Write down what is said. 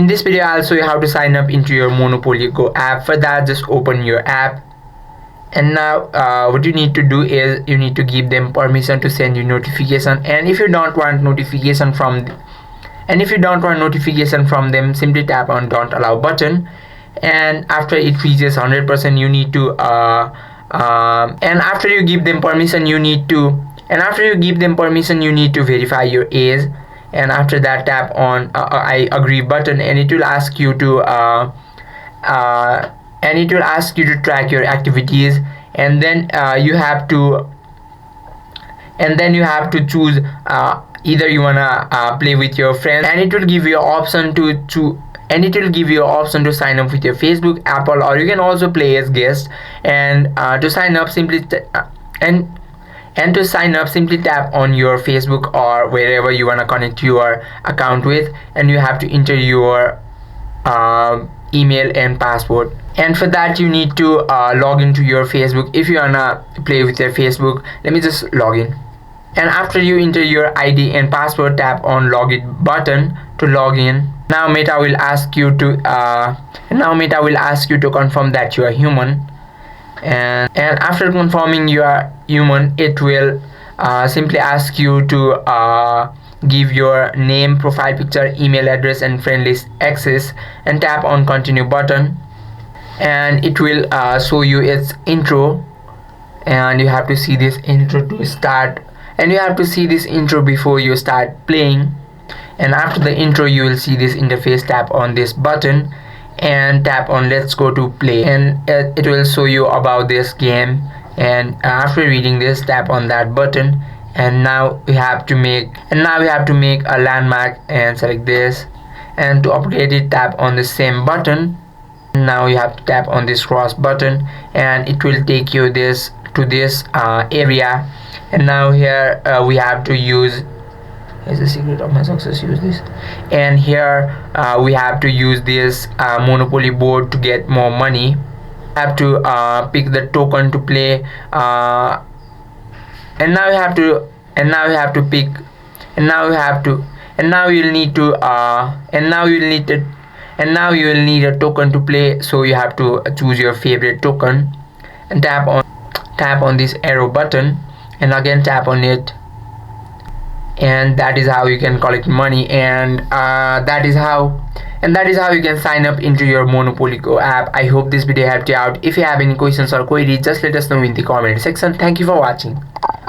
this video I'll show you how to sign up into your Monopoly Go app. For that, just open your app, and now what you need to do is you need to give them permission to send you notification. And if you don't want notification from them, simply tap on don't allow button. And after it reaches 100%, you need to and after you give them permission, you need to verify your age. And after that, tap on I agree button, and it will ask you to track your activities. And then you have to choose either you wanna play with your friends, and it will give you option to sign up with your Facebook, Apple, or you can also play as guest. And to sign up, simply simply tap on your Facebook or wherever you want to connect your account with, and you have to enter your email and password. And for that, you need to log into your Facebook. If you wanna play with your Facebook, let me just log in. And after you enter your ID and password, tap on login button to log in. Now Meta will ask you to confirm that you are human. And after confirming you are human, it will simply ask you to give your name, profile picture, email address, and friend list access, and tap on continue button. And it will show you its intro, and you have to see this intro to start, and you have to see this intro before you start playing. And after the intro, you will see this interface. Tap on this button and tap on let's go to play, and it will show you about this game. And after reading this, tap on that button. And now we have to make a landmark, and select this. And to upgrade it, tap on the same button. Now you have to tap on this cross button, and it will take you to this area. And now here we have to use, is the secret of my success, use this. And here we have to use this Monopoly board to get more money. Have to pick the token to play, and now you will need a token to play. So you have to choose your favorite token, and tap on this arrow button, and again tap on it. And that is how you can collect money. And that is how you can sign up into your Monopoly Go app. I hope this video helped you out. If you have any questions or queries, just let us know in the comment section. Thank you for watching.